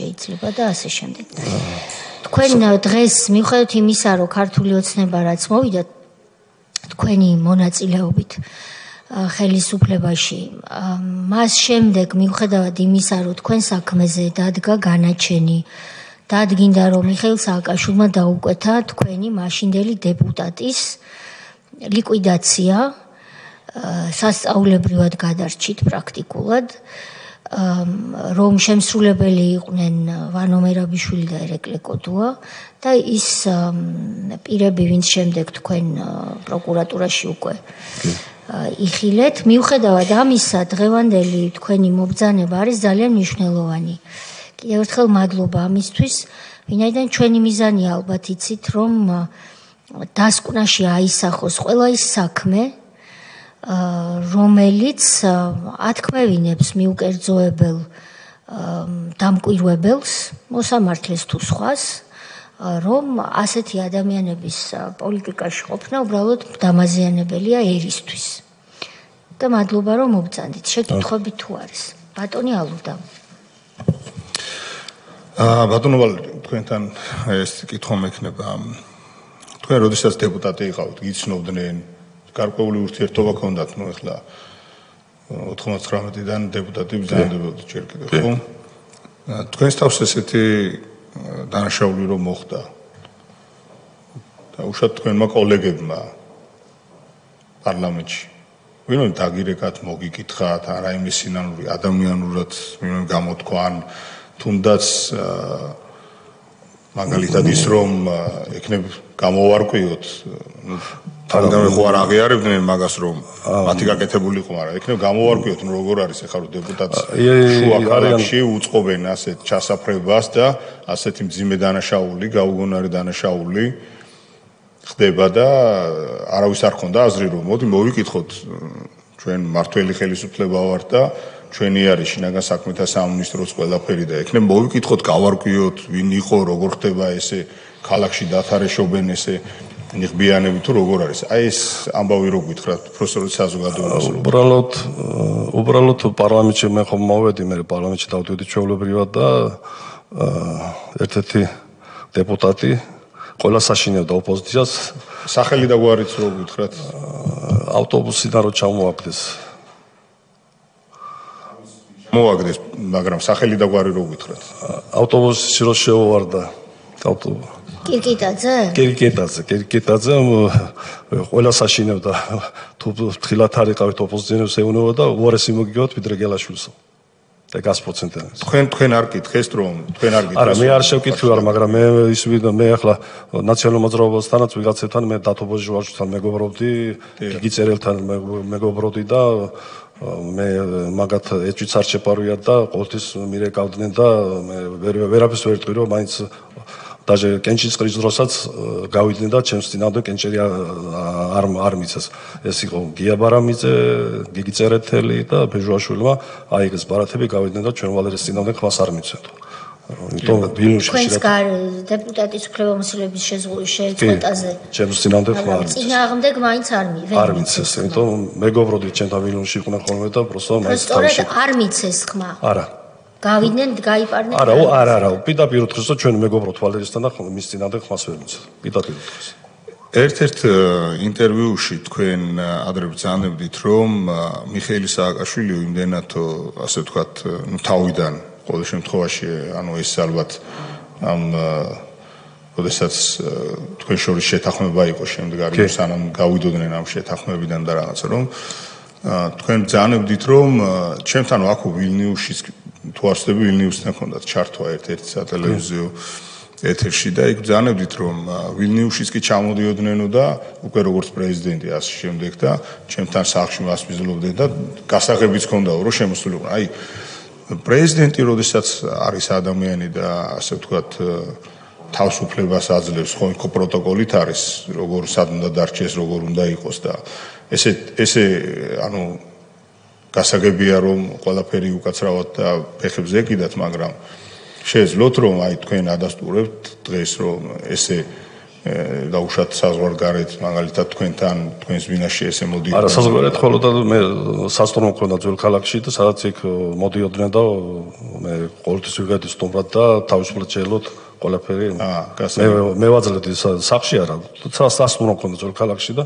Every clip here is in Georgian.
შეიძლება და ასე შემდეგ. თქვენ დღეს მიუხედავად იმისა, რომ ქართული ოცნება რაც მოვიდა თქვენი მონაწილეობით ხელისუფლებაში, მას შემდეგ მიუხედავად იმისა, რომ თქვენ საქმეზე დადგა განაჩენი, დადგინდა, რომ მიხეილ სააკაშვილმა დაუკვეთა თქვენი მაშინდელი დეპუტატის ლიკვიდაცია, სასწაულებრივად გადარჩით პრაქტიკულად, რომ შემსრულებელი იყვნენ ვანო მერაბიშვილი და ერეკლე კოდუა და ის პირები, ვინც შემდეგ თქვენ პროკურატურაში უკვე იხილეთ, მიუხედავად ამისა, დღევანდელი თქვენი მობრძანება არის ძალიან მნიშვნელოვანი. კიდევ ერთხელ მადლობა ამისთვის, ვინაიდან ჩვენი მიზანია ალბათ იცით, რომ დასკვნაში აისახოს ყველა ის საქმე, რომელიც ათქმევინებს მიუკერძოებელ დამკვირვებელს, მოსამართლეს თუ სხვას, რომ ასეთი ადამიანების პოლიტიკაში ყოფნა უბრალოდ დამაზიანებელია ერისთვის. და მადლობა რომ მობრძანდით. შეკითხვები თუ არის. ბატონი ალუდა. ბატონო ვალერი, თქვენთან ეს კითხვა მექნება. თქვენ როდესაც დეპუტატი იყავით, გიცნობდნენ, გარკვეული ურთიერთობა გქონდათ, ნუ ეხლა 99-დან დეპუტატი ბრძანდებოდა ჯერ კიდევ, ხო? თქვენს თავს ესეთი დანაშაული რომ მოხდა. და უშუალოდ თქვენმა კოლეგებმა პარლამენტში ვინმე დაგირეკათ, მოგიკითხათ, რაიმე სინანური ადამიანურად ვინმე გამოთქვა ან თუნდაც მაგალითად ის რომ ეკნებ გამოვარკვიოთ, ნუ თანგავე ხო არ აღიარებდნენ მაგას რომ მათი გაკეთებული იყო, მაგრამ ეკნებ გამოვარკვიოთ, ნუ როგორ არის ახლა რომ დეპუტატს შუა ქალაქში უწყობენ ასეთ ჩასაფრებას და ასეთი მძიმე დანაშაული, გაუგონარი დანაშაული ხდება და არავის არ ხონდა აზრი რომ მოდი მოვიკითხოთ, ჩვენ მართველი ხელისუფლება ვართ და ჩვენი არის შინაგან საქმეთა სამინისტროც ყველაფერი და ეკნებ მოვიკითხოთ, გავარკვიოთ, ვინ იყო, როგორ ხდება ესე, ქალაქში დათარეშობენ ესე ნიღბიანები თუ როგორ არის. აი ეს ამბავი რო გითხრათ, პროფესორი საზოგადოებას. უბრალოდ პარლამენტში მე ხომ მოვედი, მე პარლამენტში დავდივდი ჩვეულებრივად და ერთ-ერთი დეპუტატი ყველა საშინეოდა ოპოზიციას. სახელი და გვარიც რო გითხრათ, ავტობუსიდან რო ჩამოაგდეს. მოაგდეს, მაგრამ სახელი და გვარი რო გითხრათ. ავტობუსში რო შევარდა კირკიტაძე ყველა საშინეობდა თუ ხილათ არ იყავით ოპოზიციას ეუბნება და უარესი მოგიგებთ ვიდრე გელაშვილსო. და 100%-იანად. თქვენ არ გითხეს რომ თქვენ არ გითხეს. არა, მე არ შევკითხე ვარ, მაგრამ მე ახლა ნაციონალურ მოძრაობასთანაც ვიღაცებთან მე დათო ბოჟიშვაშვთან მეგობრობდი, გიგი წერელთან მეგობრობდი და მე მაგათ ეჭვიც არ შეპარვიათ და ყოველთვის მირეკავდნენ და მე ვერაფერს ვერ ტყვირო, მაინც დაჟე კენჭისყრის დროსაც გავიდნენ და ჩემს წინამდე კენჭერი არ მიცეს. ეს იყო გია ბარამიძე, გიგი წერეთელი და ბეჟუაშვილმა აიგეს ბარათები გავიდნენ და ჩვენ ვალერეს წინამდე ხმას არ მიცეთ. იმიტომ ვილნიუსში თქვენს დეპუტატის უფლებამოსილების შეწყვეტაზე ჩემს წინამდე ხმა არ მიცეს. წინააღმდეგ მაინც არ მიცეს. იმიტომ მეგობროდი ჩემთან ვილნიუსში იყვნენ ხოლმე და პროსტო მაინც თავში არ მიცეს ხმა. არა. გავიდნენ, გაიპარნენ. არა, პირდაპირ უთხრეს და ჩვენ მეგობრობთ ვალერესთან და მის წინამდე ხმას ვერ მიცეთ. პირდაპირ უთხრეს. ერთ-ერთ ინტერვიუში თქვენ ადრე ბრძანებდით, რომ მიხეილ სააკაშვილი იმდენად, ასე ვთქვათ, ნუ თავიდან ყოველ შემთხვევაში, ანუ ეს ალბათ ამ როდესაც თქვენ შორის შეთანხმება იყო შემდეგ არის სანამ გავიდოდნენ ამ შეთანხმებიდან და რაღაცა რომ თქვენ ბრძანებდით, რომ ჩემთან აქ ვილნიუსში თუ არსები ვილნიუსთან ჰქონდათ ჩართვა ერთ-ერთი სატელევიზიო ეთერში და იქ ბრძანებდით, რომ ვილნიუსშიც კი ჩამოდიოდნენ და უკვე როგორც პრეზიდენტი ასე შემდეგ და ჩემთან სახლში მასპინძლობდნენ და გასაღებიც ჰქონდაო, რომ შემოსულიყო. აი პრეზიდენტი როდესაც არის ადამიანი და ასე ვთქვათ თავისუფლებას აძლევს, ხო იქ პროტოკოლით არის, როგორ სად უნდა დარჩეს, როგორ უნდა იყოს და ესე ანუ გასაგებია რომ ყველაფერი უკაცრავად და ფეხებზე ეკიდათ, მაგრამ შეეძლოთ რომ აი თქვენ ადასტურებთ დღეს რომ ესე დაუშვათ საზღვარგარეთ, მაგალითად თქვენთან, თქვენს ბინაში ესე მოდიოდნენ. არა, საზღვარგარეთ ხოლოდა მე სასტუმრო მქონდა ძველ ქალაქში და სადაც იქ მოდიოდნენ და მე ყოველთვის ვიღეთ სტუმრად და თავისუფლად შეელოთ ყველაფერი. მე ვაძლევდი სახში არა, სასტუმრო მქონდა ძველ ქალაქში და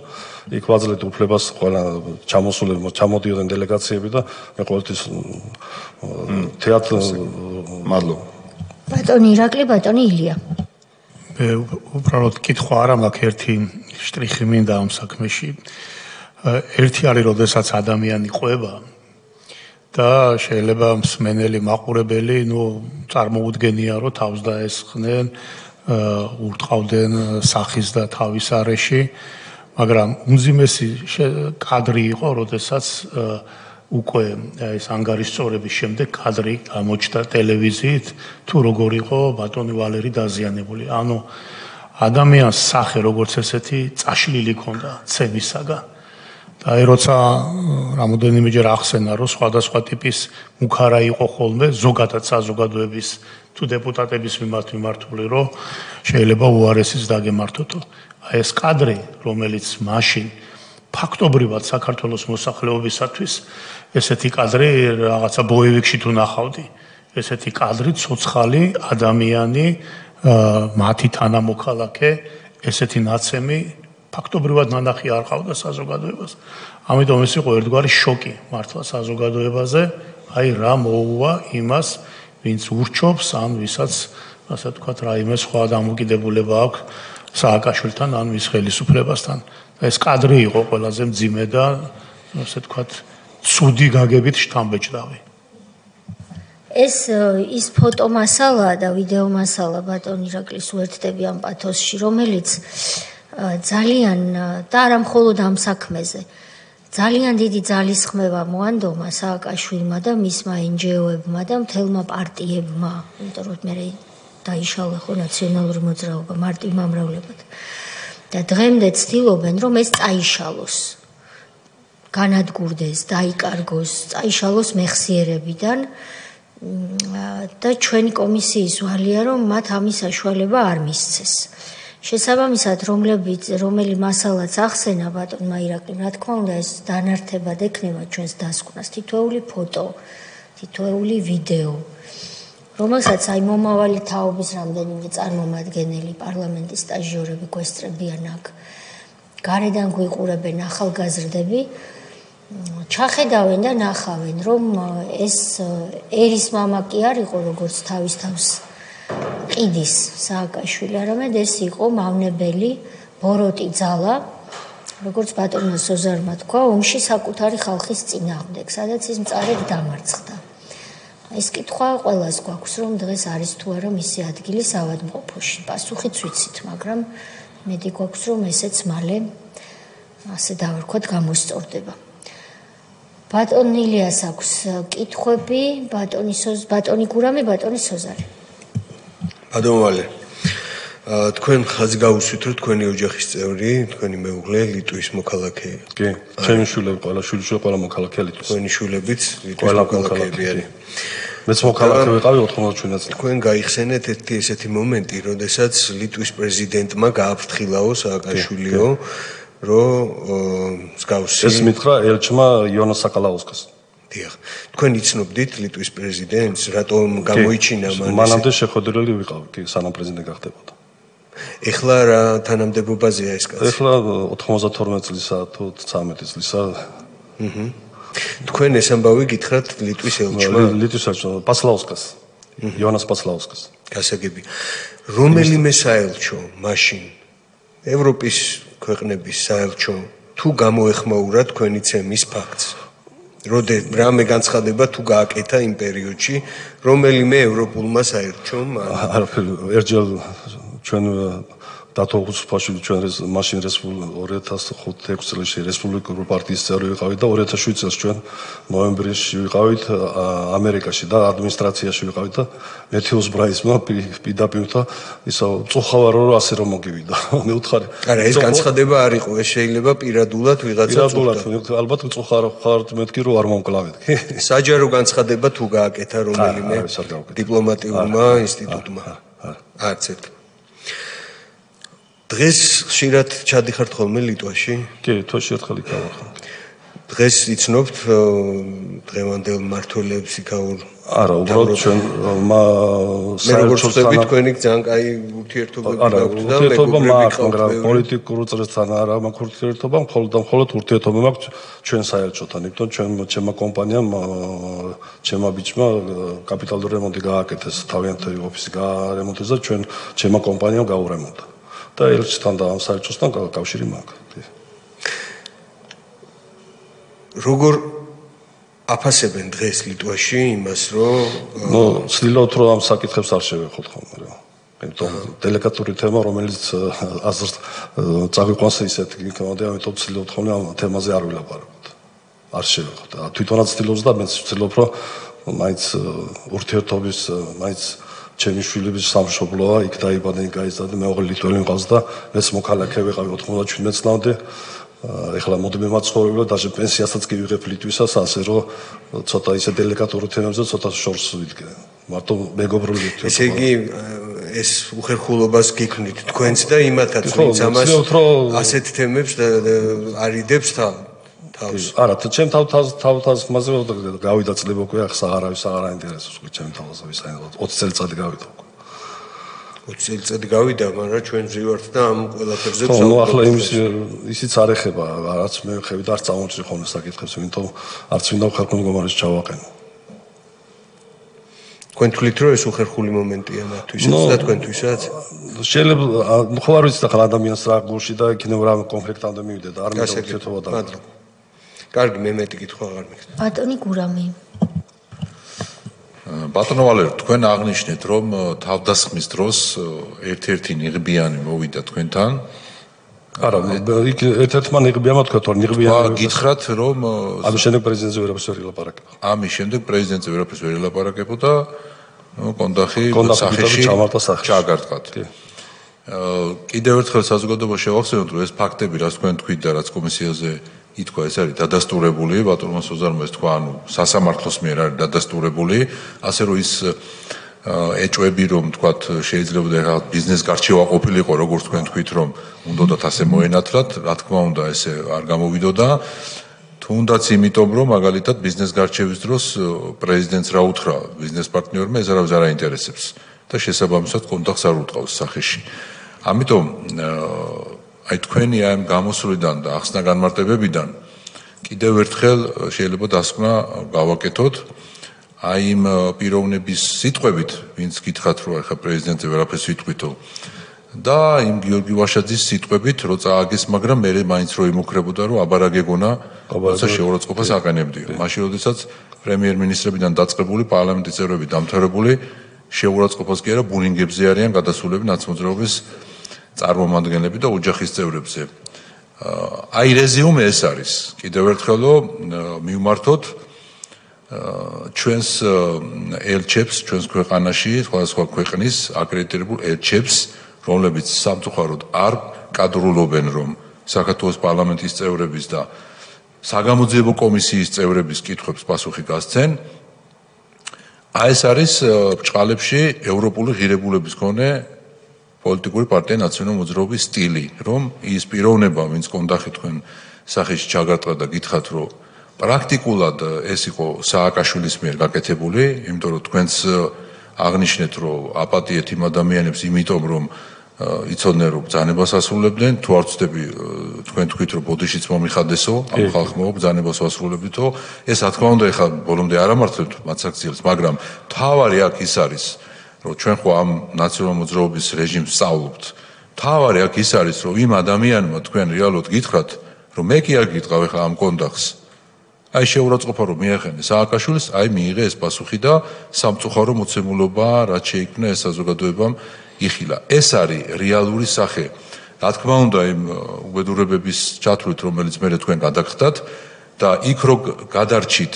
იქ ვაძლევდი უფლებას ყველა ჩამოდიოდნენ დელეგაციები და მე ყოველთვის თეატრ მადლობა. ბატონი ირაკლი, ბატონი ილია. უბრალოდ კითხვა არა მაქვს, ერთი შტრიხი მინდა ამ საქმეში. ერთი არის, როდესაც ადამიანი ყვება და შეიძლება მსმენელი, მაყურებელი, წარმოუდგენია, რომ თავს დაესხნენ, ურტყავდნენ სახის და თავის არეში, მაგრამ უმძიმესი კადრი იყო, როდესაც უკვე ეს ანგარიშწორების შემდეგ კადრი გამოჩნდა ტელევიზიით, თუ როგორ იყო ბატონი ვალერი დაზიანებული. ანუ ადამიანს სახე როგორც ესეთი წაშლილი ქონდა ცემისაგან. და როცა რამოდენიმეჯერ ახსენა, რომ სხვადასხვა ტიპის მუქარა იყო ხოლმე, ზოგადად საზოგადოების თუ დეპუტატების მიმართ მიმართული, რომ შეიძლება უარესიც დაგემართოთო. აი ეს კადრი, რომელიც მაშინ ფაქტობრივად საქართველოს მოსახლეობისათვის ესეთი კადრი რაღაცა ბოევიკში თუ ნახავდი. ესეთი კადრი, ცოცხალი ადამიანი, მათი თანამოქალაქე, ესეთი ნაცემი ფაქტობრივად ნანახი არ ყავდა საზოგადოებას. ამიტომ ეს იყო ერთგვარი შოკი მართლა საზოგადოებაზე, აი რა მოუვა იმას, ვინც ურჩობს, ან ვისაც, ასე ვთქვათ, რაიმე სხვა დამოკიდებულება აქვს სააკაშვილთან ან მის ხელისუფლებასთან. ეს კადრი იყო ყველაზე მძიმე და, ასე ვთქვათ, ცუდი გაგებით შთამბეჭდავი. ის ფოტომასალა და ვიდეო მასალა ბატონ ირაკლის უერთდები ამ პათოსში, რომელიც ძალიან და არა მხოლოდ ამ საქმეზე, ძალიან დიდი ძალისხმევა მოანდომა სააკაშვილმა და მისმა NGO-ებმა და მთელმა პარტიებმა, იმიტომ რომ მე დაიშალა ხო ნაციონალური მოძრაობა მარტივ მომრავლებად. და დღემდე ცდილობენ, რომ ეს წაიშალოს. განადგურდეს, დაიკარგოს, წაიშალოს მეხსიერებიდან და ჩვენი კომისიის ვალია, რომ მათ ამის საშუალება არ მისცეს. შესაბამისად, რომელი მასალაც ახსენა ბატონმა ირაკლიმ, რა თქმა უნდა, ეს დანართებად ექნება ჩვენს დასკვნას, თითოეული ფოტო, თითოეული ვიდეო, რომელსაც აი მომავალი თაობის რამდენიმე წარმომადგენელი, პარლამენტის სტაჟიორები გვესწრებიან აქ, გარედან გვიყურებენ ახალგაზრდები, ჩახედავენ და ნახავენ, რომ ეს ერის მამა კი არ იყო, როგორც თავის თავს ყიდის სააკაშვილი, არამედ ეს იყო მავნებელი ბოროტი ძალა, როგორც ბატონმა სოზარმა თქვა, ომში საკუთარი ხალხის წინააღმდეგ, სადაც ის მწარედ დამარცხდა. ეს კითხვა ყველას გვაქვს, რომ დღეს არის თუ არა მისი ადგილი საავადმყოფოში. პასუხიც ვიცით, მაგრამ მედი გვაქვს, რომ ესეც მალე, ასე დავარქვათ, გამოსწორდება. ბატონ ილიას აქვს კითხვები, ბატონი გურამი, ბატონი სოზარი. ბატონ ვალე, თქვენ ხაზს გაუსვით, რომ თქვენი ოჯახის წევრი, თქვენი მეუღლე ლიტვის მოქალაქე. კი, ჩემი შვილები, ყველა მოქალაქე ლიტვის. თქვენი შვილებიც ლიტვის მოქალაქეები არიან. მეც მოქალაქე ვიყავი 97 წელს. თქვენ გაიხსენეთ ერთი ესეთი მომენტი, როდესაც ლიტვის პრეზიდენტმა გააფრთხილაო სააკაშვილიო, რომ მსგავსი ეს მითხრა ელჩმა იონას საკალაუსკას. დიახ. თქვენ იცნობდით ლიტვის პრეზიდენტს, რატომ გამოიჩინა მან? მანამდე შეხვედრილი ვიყავი, კი, სანამ პრეზიდენტი გახდებოდა. ეხლა რა თანამდებობაზეა ეს კაცი? ეხლა 92 წლისა თუ 13 წლისა. თქვენ ეს ამბავი გითხრათ ლიტვის ელჩმა? ლიტვის ელჩმა პასლაუსკას. იონას პასლაუსკას. გასაგები. რომელიმე საელჩო მაშინ ევროპის ქვეყნების საელჩო თუ გამოეხმაურა თქვენი ცემის ფაქტს? რამე განცხადება თუ გააკეთა იმ პერიოდში რომელიმე ევროპულმა საელჩომ? არაფერი, ერჯელ ჩვენ დათო უსუფაშვილი ჩვენ მაშინ 2005-6 წელს რესპუბლიკური პარტიის წევრი ვიყავით და 2007 წელს ჩვენ ნოემბერში ვიყავით ამერიკაში და ადმინისტრაციაში ვიყავით და მეთიუს ბრაისმა პირდაპირ ისა წუხავა რომ ასე რომ მოგივიდა. მე უთხარი. არა, ეს განცხადება არ იყო, ეს შეიძლება პირადულად ვიღაცა წუხდა. ალბათ წუხარა ხართ მეთქი რომ არ მომკლავეთ. საჯარო განცხადება თუ გააკეთა რომელიმე დიპლომატიურმა ინსტიტუტმა? არც ერთ. დღეს ხშირად ჩადიხართ ხოლმე ლიტვაში? კი, თვეში ერთხელ იქ გავახარ. დღეს იცნობთ დღევანდელ მმართველებს იქაურ? არა, უბრალოდ ჩვენ საერთოდ თქვენი ძალიან კაი ურთიერთობები გაქვთ და ურთიერთობა მაქვს, მაგრამ პოლიტიკურ წრესთან არა მაქვს ურთიერთობა, მხოლოდ ურთიერთობა მაქვს ჩვენ საერთოდთან, იმიტომ ჩემმა კომპანიამ, ჩემმა ბიჭმა კაპიტალური რემონტი გააკეთეს, თავიანთი ოფისი გაარემონტეს და ჩემმა კომპანიამ გაურემონტა. და ელჩთან და ამ საერთოდთან კავშირი მაქვს. როგორ აფასებენ დღეს ლიტვაში იმას, რომ ცდილობთ რომ ამ საკითხებს არ შევეხოთ ხოლმე რა. იმიტომ დელიკატური თემა, რომელიც აზრს წაგვიყვანს ისეთ იქნებოდა, ამიტომ ცდილობთ ხოლმე ამ თემაზე არ ვილაპარაკოთ. არ შევეხოთ. თვითონაც ცდილობს და მეც ვცდილობ რომ მაინც ურთიერთობის, მაინც ჩემი შვილების სამშობლოა, იქ დაიბადა, იქ გაიზარდა, მეუღლე ლიტველი მყავს და მეც მოქალაქე ვიყავი 97 წლამდე. ეხლა მოდები მაცხოვრებელო და პენსიასაც კი ვიღებ ლიტვისას, ასე რომ ცოტა ისე დელიკატური თემებზე ცოტა შორს ვიდგე. მარტო მეგობრული ლიტვი. ესე იგი ეს უხერხულობას გიქმნით თქვენც და იმათაც, ვინც ამას ასეთ თემებს არიდებს თავს. არა, ჩემ თავთავს ხმაზე გავიდა წლები უკვე, ახლა აღარავის აღარ აინტერესებს უკვე ჩემ თავზე ვისაინდო 20 წელიწადი გავიდა უკვე. 20 წელიწადი გავიდა, მაგრამ ჩვენ ვზივართ და ამ ყველაფერზე ვსაუბრობთ. ნუ ახლა ისიც არ ეხება, რაც მე ვხევი და არ წამოვჭრი ხოლმე საკითხებს, იმიტომ არც მინდა ხალხო მდგომარეში ჩავაყენო. თქვენ თვლით რომ ეს უხერხული მომენტია მათთვისაც და თქვენთვისაც? შეიძლება ხო არ ვიცი ახლა ადამიანს რა გულში და იქნება რა კონფლიქტამდე მივიდე და არ მინდა ურთიერთობა და. კარგი, მე მეტი კითხვა აღარ მიქნა. ბატონი გურამი. ბატონო ვალერი, თქვენ აღნიშნეთ, რომ თავდასხმის დროს ერთ-ერთი ნიღბიანი მოვიდა თქვენთან. არა, იქ ერთ-ერთმა ნიღბიანმა თქვა, რომ ნიღბიანი გითხრათ, რომ ამის შემდეგ პრეზიდენტზე ვერაფერს ვერ ილაპარაკებო. ამის შემდეგ პრეზიდენტზე ვერაფერს ვერ ილაპარაკებო და კონდახი სახეში ჩააგარტყათ. კიდევ ერთხელ საზოგადოებას შევახსენოთ, რომ ეს ფაქტები, რაც თქვენ თქვით და რაც კომისიაზე ითქვა, ეს არის დადასტურებული, ბატონმა სოზარმა ეს თქვა, ანუ სასამართლოს მიერ არის დადასტურებული, ასე რომ ის ეჭვები, რომ თქვათ, შეიძლება და ბიზნეს გარჩევა ყოფილიყო, როგორც თქვენ თქვით, რომ უნდათ ასე მოენათლათ, რა თქმა უნდა, ესე არ გამოვიდოდა. თუნდაც იმიტომ, რომ მაგალითად ბიზნეს გარჩევის დროს პრეზიდენტს რა უთხრა ბიზნეს პარტნიორმა, ეს არავის არ აინტერესებს და შესაბამისად კონტაქტს არ უტყავს სახეში. ამიტომ აი თქვენი ამ გამოსვლიდან და ახსნა განმარტებებიდან კიდევ ერთხელ შეიძლება დასკვნა გავაკეთოთ აი იმ პიროვნების სიტყვებით, ვინც გითხრათ, რომ ახლა პრეზიდენტზე ვერაფერს ვიტყვითო და იმ გიორგი ვაშაძის სიტყვებით, რომ წააგეს, მაგრამ მე მაინც რო იმუქრებოდა, რომ აბარა გეგონა, როცა შეურაცხყოფას აყენებდიო. მაშინ, როდესაც პრემიერ-მინისტრებიდან დაწყებული პარლამენტის წევრები დამთავრებული შეურაცხყოფას კი არა, ბუნინგებზე არიან გადასულები ნაცმოძრაობის წარმომადგენლები და ოჯახის წევრებზე. აი რეზიუმე ეს არის. კიდევ ერთხელ მივმართოთ ჩვენს ელჩებს, ჩვენს ქვეყანაში, სხვადასხვა ქვეყნის აკრედიტებულ ელჩებს, რომლებიც სამწუხაროდ არ კადრულობენ, რომ საქართველოს პარლამენტის წევრების და საგამოძიებო კომისიის წევრების კითხვებს პასუხი გასცენ. აი ეს არის ბჭყალებში ევროპული ღირებულების მქონე პოლიტიკური პარტია ნაციონალური მოძრაობის სტილი, რომ ის პიროვნება, ვინც კონდახი თქვენ სახეში ჩაგარტყა და გითხრათ, რომ პრაქტიკულად ეს იყო სააკაშვილის მიერ გაკეთებული, იმიტომ რომ თქვენც აღნიშნეთ, რომ აპატიეთ იმ ადამიანებს, იმიტომ რომ იცოდნენ, რომ ბრძანებას ასრულებდნენ, თუ არ ვცდები, თქვენ თქვით, რომ ბოდიშიც მომიხადესო, ამ ხალხმა ბრძანებას ასრულებდითო, ეს რა თქმა უნდა, ეხლა ბოლომდე არ ამართლებთ მათსაქციელს, მაგრამ თავარი აქ ის არის, რომ ჩვენ ხო ამ ნაციონალური მოძრაობის რეჟიმს სწავლობთ. თავარი აქ ის არის, რომ იმ ადამიანმა თქვენ რეალურად გითხრათ, რომ მე კი არ გიტყავ ეხლა ამ კონდახს. აი შეურაცხყოფა რომ მიახენე სააკაშვილს, აი მიიღე ეს პასუხი და სამწუხარო მოცემულობა, რაც შეიქმნა ეს საზოგადოებამ იხილა. ეს არის რეალური სახე. რა თქმა უნდა, იმ უბედურებების ჩათვლით, რომელიც მე თქვენ გადაგხდათ და იქ რო გადარჩით,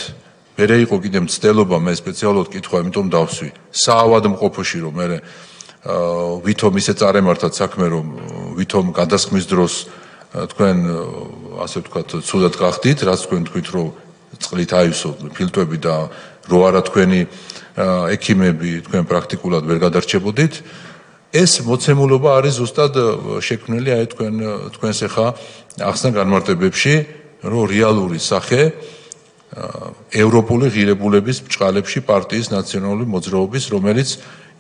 მერე იყო კიდე მცდელობა, მე სპეციალურად კითხვა, იმიტომ დავსვი. საავადმყოფოში რომ მე ვითომ ისე წარემართათ საქმე, რომ ვითომ გადასხმის დროს თქვენ ასე ვთქვათ, ცუდად გახდით, რაც თქვენ თქვით, რომ წყლით აივსო ფილტვები და რო არა თქვენი ექიმები თქვენ პრაქტიკულად ვერ გადარჩებოდით. ეს მოცემულობა არის ზუსტად შექმნილი აი თქვენს ახლა ახსნა განმარტებებში, რომ რეალური სახე ევროპული ღირებულების ბჭყალებში პარტიის ნაციონალური მოძრაობის, რომელიც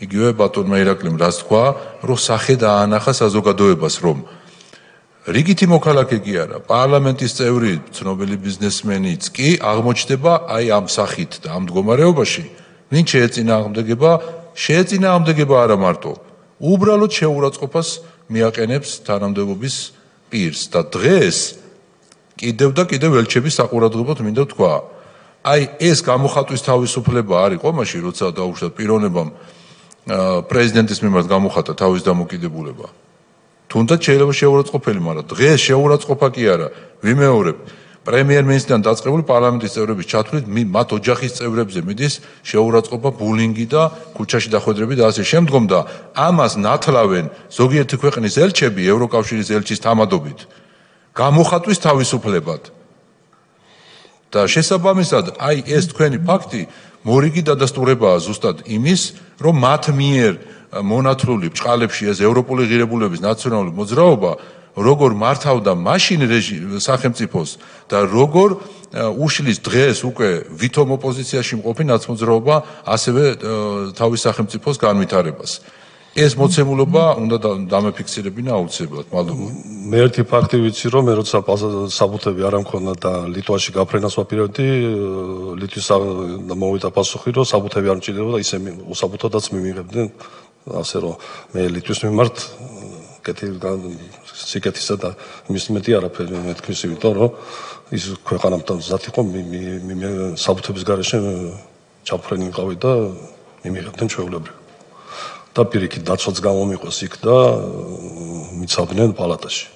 იგივე ბატონმა ირაკლიმ რას თქვა, რომ სახე დაანახა საზოგადოებას, რომ რიგითი მოქალაქე კი არა, პარლამენტის წევრი, ცნობილი ბიზნესმენიც კი აღმოჩნდება აი ამ სახით და ამ მდგომარეობაში, ვინ შეეწინააღმდეგება არა მარტო, უბრალოდ შეურაცხყოფას მიაყენებს თანამდებობის პირს და დღეს კიდევ და კიდევ ელჩების საყურადღებოდ მინდა თქვა. აი ეს გამოხატვის თავისუფლება არ იყო მაშინ, როცა დაუშვათ პიროვნებამ პრეზიდენტის მიმართ გამოხატა თავის დამოკიდებულება. თუნდაც შეიძლება შეურაცხყოფელი, მაგრამ დღეს შეურაცხყოფა კი არა. ვიმეორებ, პრემიერ-მინისტრიდან დაწყებული პარლამენტის წევრების ჩათვლით მათ ოჯახის წევრებზე მიდის შეურაცხყოფა, ბულინგი და ქუჩაში დახვედრები და ასე შემდგომ და ამას ნათლავენ ზოგიერთი ქვეყნის ელჩები ევროკავშირის ელჩის თამადობით. გამოხატვის თავისუფლებად. და შესაბამისად, აი ეს თქვენი ფაქტი მორიგი დადასტურებაა ზუსტად იმის, რომ მათ მიერ მონათლული ბჭყალებში ეს ევროპული ღირებულების ნაციონალური მოძრაობა როგორ მართავდა მაშინ სახელმწიფოს და როგორ უშლის დღეს უკვე ვითომ ოპოზიციაში მყოფი ნაცმოძრაობა ასევე თავის სახელმწიფოს განვითარებას. ეს მოცემულობა უნდა დამეფიქსირებინა აუცილებლად. მადლობა. მე ერთი ფაქტი ვიცი, რომ მე როცა საბუთები არ ამქონდა და ლიტვაში გაფრენას ვაპირებდი, ლიტვის მოვიდა პასუხი, რომ საბუთები არ მჭირდება და ისე უსაბუთოდაც მიმიღებდნენ, ასე რომ მე ლიტვის მიმართ სიკეთისა და მის მეტი არაფერი მეთქვის, იმიტომ რომ ის ქვეყანამ მზად იყო საბუთების გარეშე ჩაფრენი ვიყავი და მიმიღებდნენ ჩვეულებრივ. და პირიქით დაცვაც გამომიყოს იქ და მიცავდნენ პალატაში.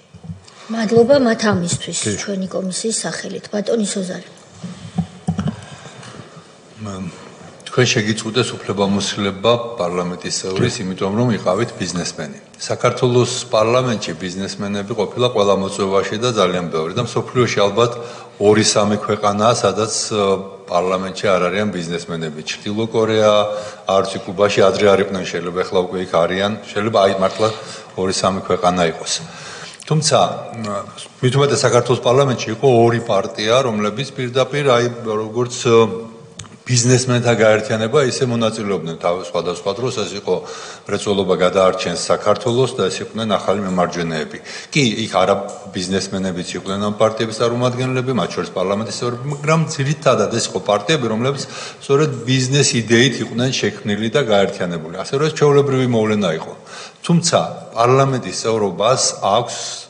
მადლობა მათ ამისთვის ჩვენი კომისიის სახელით. ბატონი სოზარი. თქვენ შეგიწყვეტეს უფლებამოსილება პარლამენტის წევრის, იმიტომ რომ იყავით ბიზნესმენი. საქართველოს პარლამენტში ბიზნესმენები ყოფილა ყველა მოწვევაში და ძალიან ბევრი და მსოფლიოში ალბათ 2-3 ქვეყანაა, სადაც პარლამენტში არ არიან ბიზნესმენები. ჩრდილო კორეა, არც კუბაში ადრე არ იყვნენ, შეიძლება ახლა უკვე იქ არიან, შეიძლება აი მართლა 2-3 ქვეყანა იყოს. თუმცა მით უმეტეს საქართველოს პარლამენტში იყო 2 პარტია, რომლებიც პირდაპირ აი როგორც ბიზნესმენთა გაერთიანება ისე მონაწილეობდნენ სხვადასხვა დროს, ეს იყო მრეწველობა გადაარჩენს საქართველოს და ეს იყვნენ ახალი მემარჯვენეები. კი, იქ არა ბიზნესმენებიც იყვნენ ამ პარტიების წარმომადგენლები, მათ შორის პარლამენტის წევრები, მაგრამ ძირითადად ეს იყო პარტიები, რომლებიც სწორედ ბიზნეს იდეით იყვნენ შექმნილი და გაერთიანებული. ასე რომ ეს ჩვეულებრივი მოვლენა იყო. თუმცა პარლამენტის წევრობას აქვს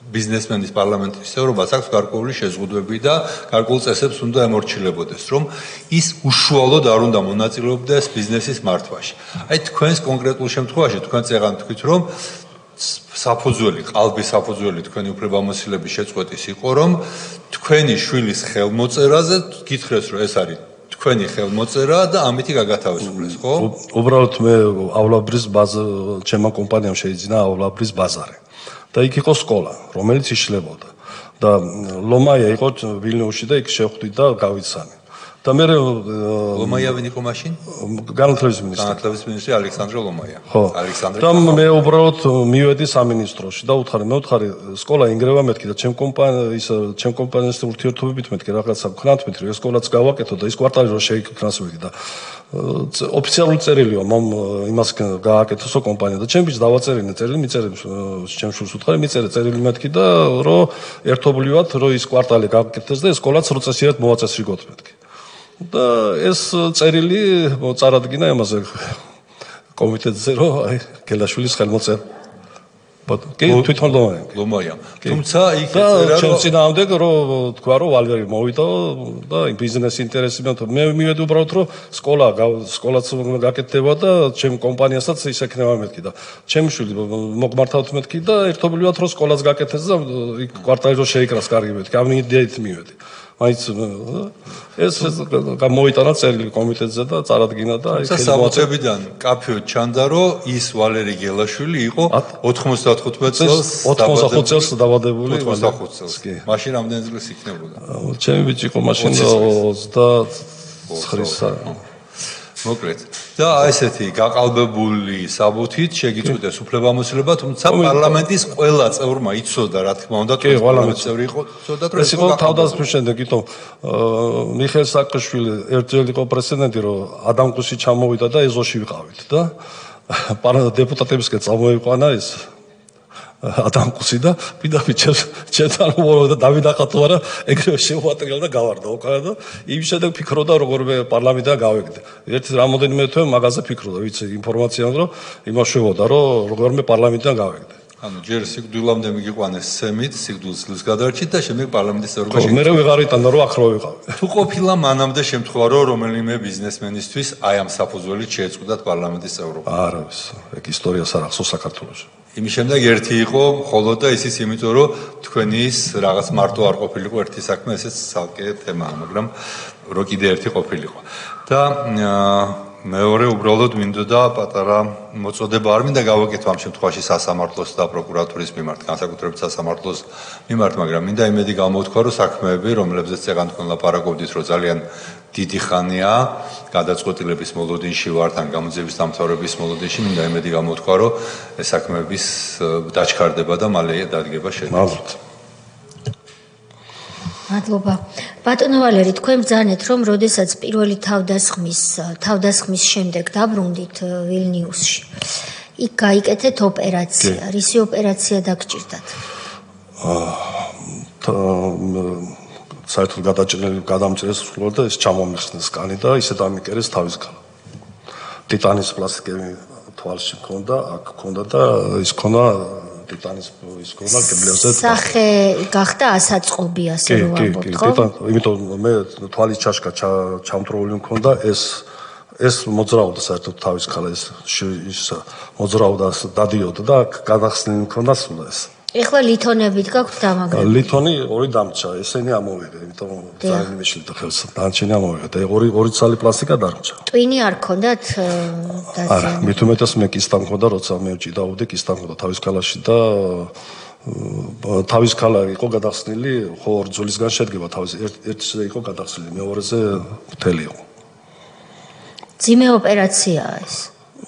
ბიზნესმენის პარლამენტის წევრობას აქვს გარკვეული შეზღუდვები და გარკვეულ წესებს უნდა ემორჩილებოდეს, რომ ის უშუალოდ არ უნდა მონაწილეობდეს ბიზნესის მართვაში. აი თქვენს კონკრეტულ შემთხვევაში თქვენ წეგან თქვით, რომ საფუძველი, ყალბის საფუძველი თქვენი უფლებამოსილების შეწყვეტის იყო, რომ თქვენი შვილის ხელმოწერაზე გითხრეს, რომ ეს არის თქვენი ხელმოწერა და ამითი გაგათავისუფლეს, ხო? უბრალოდ მე ავლაბრის ჩემმა კომპანიამ შეიძინა ავლაბრის ბაზარი. და იქ იყო სკოლა, რომელიც იშლებოდა. და ლომაია იყო ვილნიუსში და იქ შეხვდით და გავიცანი. და მე ლომაია ვინ იყო მაშინ? განათლების მინისტრი. განათლების მინისტრი ალექსანდრე ლომაია. ხო. და მე უბრალოდ მივედი სამინისტროში და მე უთხარი სკოლა ინგრევა მეთქი და ჩემ კომპანიასთან ურთიერთობებით მეთქი რაღაცა ვქნათ მეთქი ეს სკოლაც გავაკეთო და ის კვარტალი რო შეიქმნას მეთქი და ოფიციალური წერილიო იმას გააკეთოსო კომპანია და ჩემ ბიჭს დავაწერინე წერილი მიწერე ჩემ შულს უთხარი მიწერე წერილი მეთქი და რომ ერთობლივად რომ ის კვარტალი გააკეთეს და ეს სკოლაც რო წესიერ მოაწესრიგოთ მეთქი და ეს წერილი წარადგინა იმაზე კომიტეტზე რომ აი გელაშვილის ხელმოწერა კი თვითონ ლომაია თუმცა იქ წერა რომ წინააღმდეგ რომ თქვა რომ ვალერი მოვიდა და ბიზნეს ინტერესი მე მივედი უბრალოდ რომ სკოლაც გაკეთდება და ჩემ კომპანიასაც ის ექნება მეთქი და ჩემი შვილი მოგმართავთ მეთქი და ერთობლივად რომ სკოლაც გაკეთეს და იქ კვარტალი რომ შეიკრას კარგი მეთქი ამ იდეით მივედი მაინც ეს გამოვიტანა წერილი კომიტეტზე და წარადგინა და აი ხელმოწერებიდან კაფეო ჩანდა რომ ის ვალერი გელაშვილი იყო 95 წელს 95 წელს დაბადებული 95 წელს კი მაშინ რამდენი წელი იქნებოდა ჩემი ბიჭი იყო მაშინ 29 მოკლედ და ესეთი გაყალბებული საბუთით შეგიწყვიტეს უფლებამოსილება, თუმცა პარლამენტის ყველა წევრმა იცოდა, რა თქმა უნდა, თუ პარლამენტის წევრი იყო, იცოდა, რომ ეს იყო თავდასხმის შემდეგ, ითო მიხეილ სააკაშვილი ერთჯერ იყო პრეზიდენტი, რომ ადამკუსი ჩამოვიდა და ეზოში ვიყავით და დეპუტატებისკენ წამოიყვანა ეს ადამკუსი და პირდაპირ ჩემთან უბრალოდ დავით ახატო არა ეგრევე შევუატრიალ და გავარდა უკანა და იმ შემდეგ ფიქრობდა როგორმე პარლამენტიდან გავეგდე. ერთი რამოდენიმე თვე მაგაზე ფიქრობდა, ვიცი ინფორმაცია რომ იმაშველოდა რომ როგორმე პარლამენტიდან გავეგდე. ანუ ჯერ სიკვდილამდე მიგიყვანეს სემით, სიკვდილს გადარჩით და შემდეგ პარლამენტის წევრობა მე ვეღარ იტანდა რომ აქ რო ვიყავ. თუ ყოფილა მანამდე შემთხვევა რომ რომელიმე ბიზნესმენისთვის აი ამ საფუძველით შეეწყვიტათ პარლამენტის წევრობა? არა, ეგ ისტორიას არ ახსოვს საქართველოში. იმის შემდეგ ერთი იყო მხოლოდ და ისიც იმიტომ რომ თქვენი ის რაღაც მარტო არ ყოფილიყო ერთი საქმე, ესეც ცალკე თემაა, მაგრამ რო კიდე ერთი ყოფილიყო. და მეორე უბრალოდ მინდოდა პატარა მოწოდება არ მინდა გავაკეთო ამ შემთხვევაში სასამართლოს და პროკურატურის მიმართ, განსაკუთრებით სასამართლოს მიმართ, მაგრამ მინდა იმედი გამოვთქვა, რომ საქმეები, რომლებზეც წეგან თქვენ ლაპარაკობდით, რომ ძალიან დიდი ხანია გადაწყვეტილების მოლოდინში ვართ, ან გამოძიების დამთავრების მოლოდინში, მინდა იმედი გამოვთქვა, რომ ეს საქმეების დაჩქარდება და მალე დადგება შედეგი. მადლობა. ბატონო ვალერი, თქვენ ბრძანეთ, რომ როდესაც პირველი თავდასხმის შემდეგ დაბრუნდით ვილნიუსში, იქ გაიკეთეთ ოპერაცია. რისი ოპერაცია დაგჭირდათ? საერთოდ გადამჭრეს სულ და ეს ჩამომიხსნეს კანი და ისე დამიკერეს თავის გალა. ტიტანის პლასტიკები თვალში მქონდა, აქ მქონდა და ის მქონდა ტიტანის ის მქონდა კებლებზე. სახე გახდა ასაწყობი, ასე რომ ვამბობ, ხო? იმიტომ მე თვალის ჩაშკა ჩამტრული მქონდა, ეს მოძრაობდა საერთოდ თავის გალა, ეს მოძრაობდა, დადიოდა და გადახსნილი მქონდა სულ ეს. ეხლა ლითონებით გაქვთ დამაგრებული? ლითონი ორი დამჭა, ესენი ამოვიღე, იმიტომ ძალიან მეშლიდა ხელს. დანარჩენი ამოვიღე და ორი ცალი პლასტიკა დარჩა. ტვინი არ გქონდათ არა, მით უმეტეს მე კისტა მქონდა, როცა მე ჭიდაობდი, კისტა მქონდა თავის ქალაში და თავის ქალა იყო გადახსნილი, ხო ორ ძულისგან შედგება თავის ერთზე იყო გადახსნილი, მეორეზე მთელი იყო. ძიმე ოპერაციაა ეს.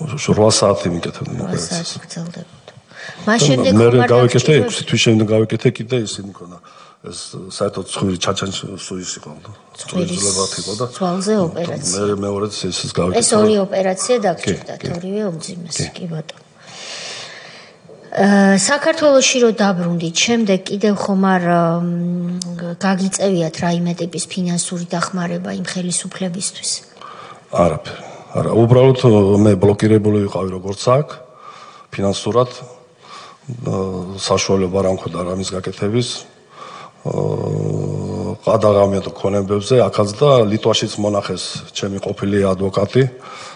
8 საათი მიკეთებდი ოპერაციას. 8 საათი გრძელდებოდა. მას შემდეგ მე გავიკეთე 6 თვის შემდეგ გავიკეთე კიდე ისინი მქონდა. ეს საერთოდ ცხვირი ჩაჩანსუის იყო. ცხვირულებად იყო და ცვალზე ოპერაცია. მე მეორეც ეს გავიკეთე. ეს ორი ოპერაცია დაგჭირდათ, ორივე უმძიმეს, კი ბატონო. საქართველოში რო დაბრუნდით, შემდეგ კიდევ ხომ არ გაგიწევიათ რაიმე ტიპის ფინანსური დახმარება იმ ხელისუფლებისთვის? არაფერი. არა, უბრალოდ მე ბლოკირებული ვიყავი როგორც აქ ფინანსურად. საშუალება არ მქონდა რამის გაკეთების. ყადაღამია და ქონებებზე აქაც და ლიტვაშიც მონახეს ჩემი ყოფილი ადვოკატი,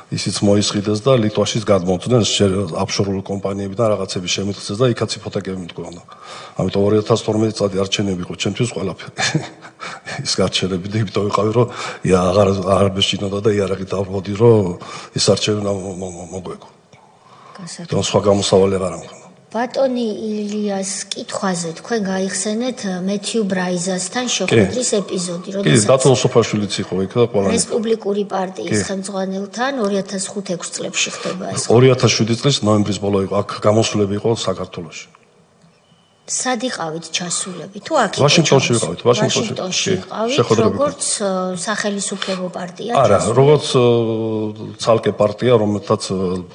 ისიც მოისყიდეს და ლიტვაშიც გადმოვწდნენ აფშორული კომპანიებიდან რაღაცები შემიწეს და იქაც იპოთეკები მდგომდა. ამიტომ 2012 წელი არჩევნები იყო ჩემთვის ყველაფერი. ის გარჩენები და იმიტომ ვიყავი რომ აღარ მეშინოდა და იარაღი დავმოდი რომ ის არჩევნა მოგვეკო. და სხვა გამოსავალი აღარ მქონდა. ბატონი ილიას კითხვაზე თქვენ გაიხსენეთ მეთიუ ბრაიზასთან შეხვედრის ეპიზოდი, როდესაც კი დათო ოსოფაშვილიც იყო იქ და ყველა რესპუბლიკური პარტიის ხელმძღვანელთან 2005-6 წლებში ხდება ეს. 2007 წლის ნოემბრის ბოლო იყო, აქ გამოსვლები იყო საქართველოში. სად იყავით ჩასულები? თუ აქ ვაშინგტონში ვიყავით, ვაშინგტონში იყავით, როგორც სახელისუფლებო პარტია? არა, როგორც ცალკე პარტია, რომელთაც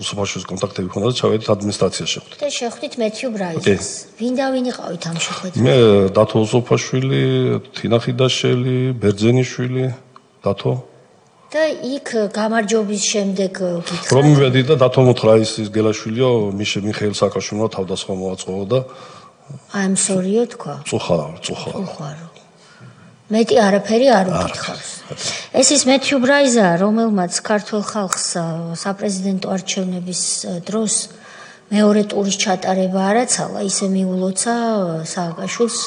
უსოფაშვილის კონტაქტები ჰქონდა და ჩავედით ადმინისტრაციაში შეხვდით. და შეხვდით მეთიუ ბრაიზას. ვინ იყავით ამ შეხვედრაში? მე დათო უსოფაშვილი, თინა ხიდაშელი, ბერძენიშვილი, დათო. და იქ გამარჯვების შემდეგ გითხრათ რომ მივედი და დათო მოთხრა ის გელაშვილიო, მიხეილ სააკაშვილმა თავდასხმა მოაწყო და I'm sorry-ო თქვა. წუხარო. მეტი არაფერი არ უკითხავს. ეს ის მეთიუ ბრაიზა, რომელმაც ქართულ ხალხს საპრეზიდენტო არჩევნების დროს მეორე ტურის ჩატარება არაცალა, ისე მიულოცა სააკაშვილს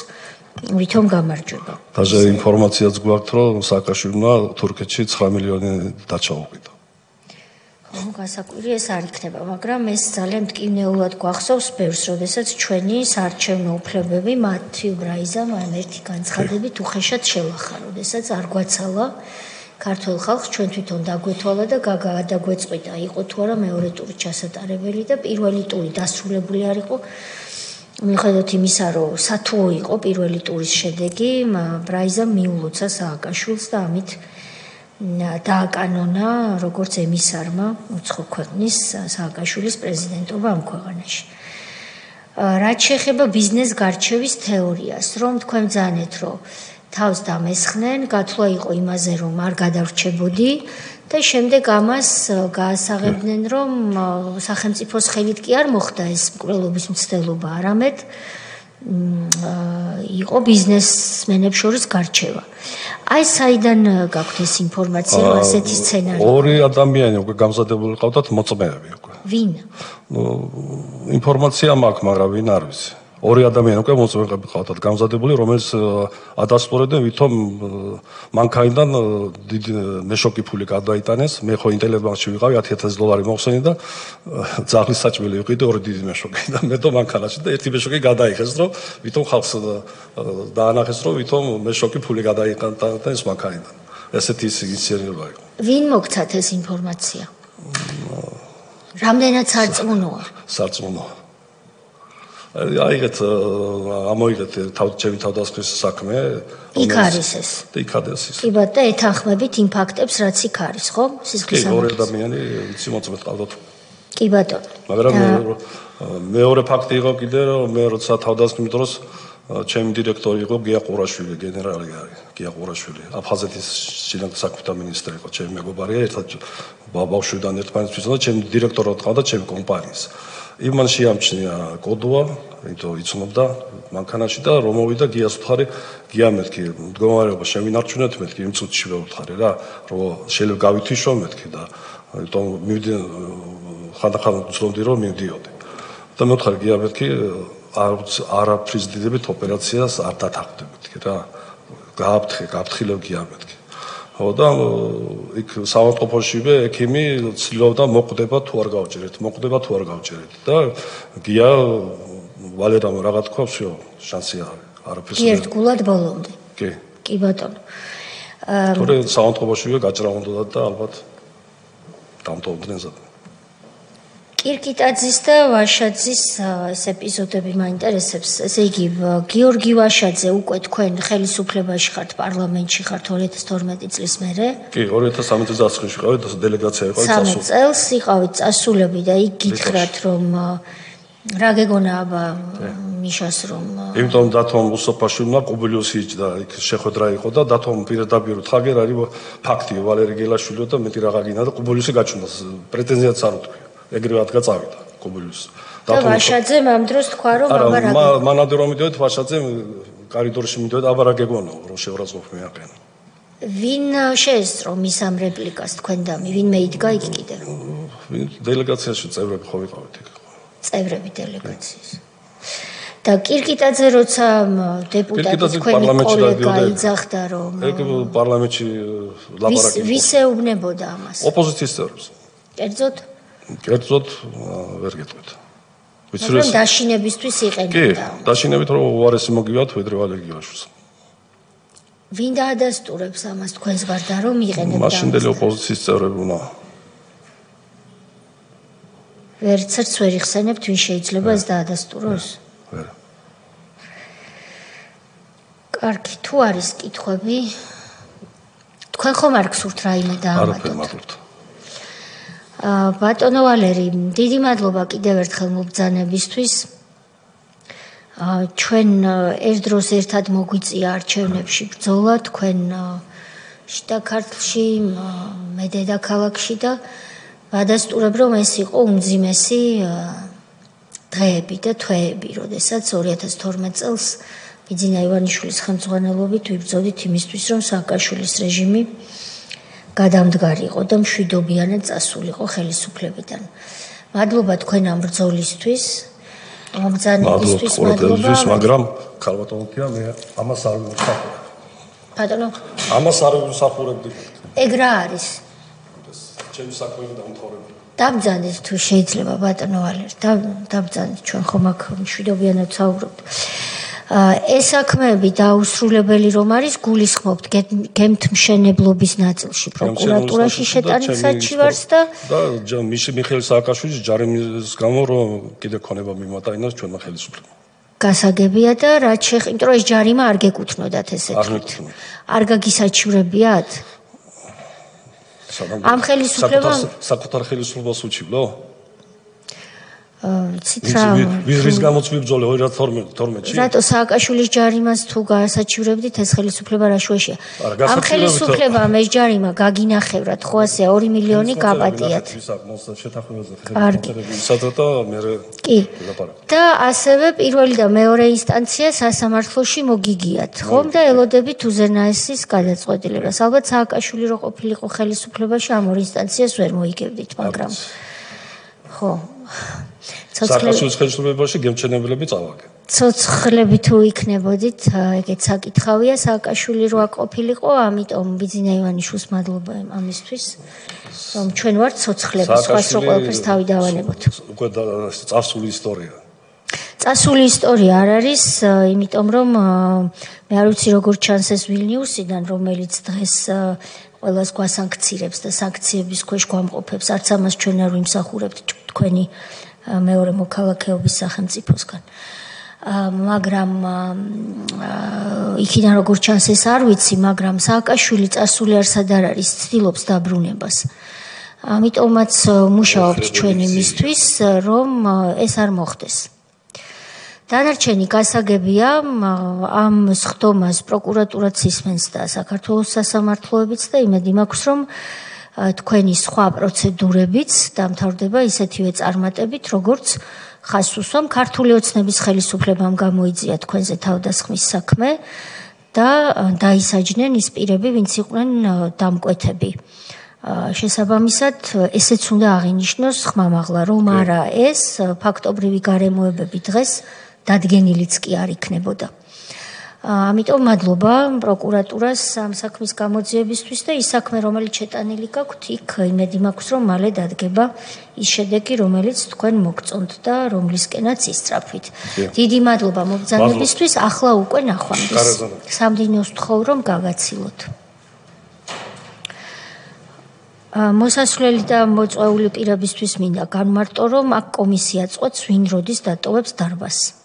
ვითომ გამარჯვება. დაჟე ინფორმაციაც გვაქვს, რომ სააკაშვილმა თურქეთში 9 მილიონი დაჩაუყიდა. გასაკვირი ეს არ იქნება, მაგრამ ეს ძალიან მტკივნეულად გვახსოვს ბევრს, როდესაც ჩვენი საარჩევნო უფლებები მათიუ ბრაიზამ ამ ერთი განცხადებით უხეშად შელახა, როდესაც არ გვაცალა ქართულ ხალხს ჩვენ თვითონ დაგვეთვალა და გადაგვეწყვიტა იყო თუ არა მეორე ტური ჩასატარებელი და პირველი ტური დასრულებული არ იყო. მიუხედავად იმისა, რომ სათუო იყო პირველი ტურის შედეგი, ბრაიზამ მიულოცა სააკაშვილს და ამით დააკანონა როგორც ემისარმა უცხო ქვეყნის სააკაშვილის პრეზიდენტობა ამ ქვეყანაში. რაც შეეხება ბიზნეს გარჩევის თეორიას, რომ თქვენ ძანეთ, რომ თავს დამესხნენ, გათვლა იყო იმაზე, რომ არ გადავრჩებოდი და შემდეგ ამას გაასაღებდნენ, რომ სახელმწიფოს ხელით კი არ მოხდა ეს მკვლელობის მცდელობა, არამედ იყო ბიზნესმენებს შორის გარჩევა. აი საიდან გაქვთ ეს ინფორმაცია, რომ ასეთი სცენარი? ორი ადამიანი უკვე გამზადებული ყავდათ მოწმეები უკვე. ვინ? ინფორმაცია მაქვს, მაგრამ ვინ არ ვიცი. ორი ადამიანი უკვე მოწმეები ყავდათ გამზადებული, რომელიც ადასტურებდნენ, ვითომ მანქანიდან დიდი მეშოკი ფული გადაიტანეს. მე ხო ინტელექტუალში ვიყავი, $10,000 მოხსენი და ძაღლის საჭმელი ვიყიდე ორი დიდი მეშოკი და მე თო მანქანაში და ერთი მეშოკი გადაიხეს, რომ ვითომ ხალხს დაანახეს, რომ ვითომ მეშოკი ფული გადაიტანეს მანქანიდან. ესეთი ინციდენტი იყო. ვინ მოგცათ ეს ინფორმაცია? რამდენად სარწმუნოა? სარწმუნოა. აიღეთ ამოიღეთ ჩემი თავდასხმის საქმე. იქ არის ეს. იქ არის ეს. კი ბატონო, და ეთანხმებით იმ ფაქტებს, რაც იქ არის, ხო? სისხლის კი, ორი ადამიანი ვიცი მოწმეთ ყავდათ. კი ბატონო. მაგრამ მეორე ფაქტი იყო კიდე, რომ მე როცა თავდასხმის დროს ჩემი დირექტორი იყო გია ყურაშვილი, გენერალი არის გია ყურაშვილი. აფხაზეთის შინაგან საქმეთა მინისტრი იყო ჩემი მეგობარია, ერთად ბავშვიდან ერთმანეთს და ჩემი დირექტორად ყავდა ჩემი კომპანიის. იმან შეამჩნია კოდოა, იმიტომ იცნობდა მანქანაში და რომ მოვიდა გიას უთხარი, გია მეთქი, მდგომარეობა შევინარჩუნეთ მეთქი, იმ წუთში მოვუთხარი რა, რომ შეიძლება გავითიშო მეთქი და იმიტომ მივიდი ხანდახან ვცნობდი რომ მივდიოდი. და მოვუთხარი გია მეთქი, არაფრის დიდებით ოპერაციას არ დათანხმდებით რა. გააფრთხილებ გია მეთქი. ხო და იქ საავადმყოფოშივე ექიმი ცდილობდა მოკვდება თუ არ გავჭერეთ, და გია ვალერამ რაღა თქვა, всё, შანსი არაფერს. კი, ერთგულად ბოლომდე. კი. კი ბატონო. თორე საავადმყოფოშივე გაჭრა უნდა და ალბათ დამტოვდნენ ზად. კირკიტაძის და ვაშაძის ეს ეპიზოდები მაინტერესებს. ესე იგი, გიორგი ვაშაძე უკვე თქვენ ხელისუფლებაში ხართ, პარლამენტში ხართ 2012 წლის მერე? კი, 2013 წელს წასვლაში ვიყავით, დელეგაცია იყო წასული. 3 წელს იყავით წასულები და იქ გითხრათ, რომ რა გეგონა აბა მიშას რომ იმიტომ დათომ უსოფაშვილმა კუბილიუსი იჭდა, იქ შეხვედრა იყო და დათომ პირდაპირ თხაგერ არის ფაქტი, ვალერი გელაშვილი და მეტი რაღა გინდა და კუბილიუსი გაჩნდა, პრეტენზიაც არ უთქვია. ეგრევე ადგა წავიდა კუბილიუსი. და ვაშაძემ ამ დროს თქვა რომ აბა რა გეგონა. მანამდე რომ მიდიოდ ვაშაძემ კორიდორში მიდიოდ აბა რა გეგონა, რომ შეურაცხყოფ მეაყენა. ვინ შეესწრო მის ამ რეპლიკას თქვენ და ვინმე იდგა იქ კიდე? დელეგაციაში წევრები ხო ვიყავით იქ. წევრები დელეგაციის. და კირკიტაძე როცა დეპუტატი თქვენი კოლეგა იძახდა რომ ეგ პარლამენტში ლაპარაკი ვის ეუბნებოდა ამას? ოპოზიციის წევრებს. კერძოდ ვერ გეტყვით. მაგრამ დაშინებისთვის იყენებდა. კი, დაშინებით რომ უარესი მოგივათ ვედრე ვალეგიაშვილს. ვინ დაადასტურებს ამას თქვენს გარდა რომ იყენებდა? მაშინდელი ოპოზიციის წევრები უნდა. ვერცერც ვერ იხსენებთ ვინ შეიძლება ეს დაადასტუროს? ვერ. კარგი, თუ არის კითხვები, თქვენ ხომ არ გსურთ რაიმე დაამატოთ? ბატონო ვალერი, დიდი მადლობა კიდევ ერთხელ მობრძანებისთვის. ჩვენ ერთდროს ერთად მოგვიწია არჩევნებში ბრძოლა, თქვენ შიდა ქართლში, მე დედაქალაქში და ვადასტურებ, რომ ეს იყო უმძიმესი დღეები და თვეები, როდესაც 2012 წელს ბიძინა ივანიშვილის ხელმძღვანელობით ვიბრძოდით იმისთვის, რომ სააკაშვილის რეჟიმი გადამდგარიყო და მშვიდობიანად წასულიყო ხელისუფლებიდან. მადლობა თქვენ ამ ბრძოლისთვის, მომბრძანებისთვის მადლობა. მაგრამ ქალბატონია მე ამას არ ვიმსახურებ. ბატონო? ამას არ ვიმსახურებდი. ეგ რა არის? ჩემი საქმეები დამთავრებული. დაბრძანეთ თუ შეიძლება ბატონო ვალერი, დაბრძანეთ ჩვენ ხომ აქ მშვიდობიანად საუბრობთ. ეს საქმეები დაუსრულებელი რომ არის, გულისხმობთ გემთმშენებლობის ნაწილში პროკურატურაში შეტანის საჩივარს და მიხეილ სააკაშვილის ჯარიმის გამო რომ კიდე ქონება მიმატაინოს ჩვენმა ხელისუფლებამ. გასაგებია და რაც იმიტომ რომ ეს ჯარიმა არ გეკუთვნოდათ ესე თქვით. არ გაგისაჩივრებიათ? ამ ხელისუფლებამ საკუთარ ხელისუფლებას უჩივლო? იცით რა ვის გამოც ვიბრძოლე 2012-ში? რატო სააკაშვილის ჯარიმას თუ გასაჩივრებდით ეს ხელისუფლება რა შუაშია? ამ ხელისუფლებამ ეს ჯარიმა გაგინახევრათ ხო ასე 2 მილიონი გაპატიათ. კი. და ასევე პირველი და მეორე ინსტანცია სასამართლოში მოგიგიათ, ხომ და ელოდებით უზენაესის გადაწყვეტილებას. ალბათ სააკაშვილი რო ყოფილიყო ხელისუფლებაში ამ ორ ინსტანციას ვერ მოიგებდით, მაგრამ ხო სააკაშვილის ხელისუფლებაში გემჩენებლები წავაგე. ცოცხლები თუ იქნებოდით, ეგეც საკითხავია, სააკაშვილი რო ყოფილიყო, ამიტომ ბიძინა ივანიშვილს მადლობა ამისთვის, რომ ჩვენ ვართ ცოცხლები, სხვას რო ყველაფერს თავი დავანებოთ. უკვე წარსული ისტორია. წარსული ისტორია არ არის, იმიტომ რომ მე არ ვიცი როგორ ჩანს ეს ვილნიუსიდან, რომელიც დღეს ყველას გვასანქცირებს და სანქციების ქვეშ გვამყოფებს, არც ამას ჩვენ არ ვიმსახურებთ თქვენი მეორე მოქალაქეობის სახელმწიფოსგან. მაგრამ იქიდან როგორ ჩანს ეს არ ვიცი, მაგრამ სააკაშვილი წასული არსად არ არის, ცდილობს დაბრუნებას. ამიტომაც მუშაობთ ჩვენ იმისთვის, რომ ეს არ მოხდეს. დანარჩენი გასაგებია ამ სხდომას პროკურატურაც ისმენს და საქართველოს სასამართლოებიც და იმედი მაქვს, რომ თქვენი სხვა პროცედურებიც დამთავრდება ისეთივე წარმატებით, როგორც ხაზს უსვამ ქართული ოცნების ხელისუფლებამ გამოიძია თქვენზე თავდასხმის საქმე და დაისაჯნენ ის პირები, ვინც იყვნენ დამკვეთები. შესაბამისად, ესეც უნდა აღინიშნოს ხმამაღლა, რომ არა ეს ფაქტობრივი გარემოებები დღეს დადგენილიც კი არ იქნებოდა. ამიტომ მადლობა პროკურატურას ამ საქმის გამოძიებისთვის და ის საქმე, რომელიც შეტანილი გაქვთ, იქ იმედი მაქვს, რომ მალე დადგება ის შედეგი, რომელიც თქვენ მოგწონთ და რომლისკენაც ისწრაფვით. დიდი მადლობა მობრძანებისთვის, ახლა უკვე ნახვამდის. სამდივნოს ვთხოვ, რომ გავაცილოთ. მოსასვლელი და მოწვეული პირებისთვის მინდა განმარტო, რომ აქ კომისია წყვეტს, ვინ როდის დატოვებს დარბაზს.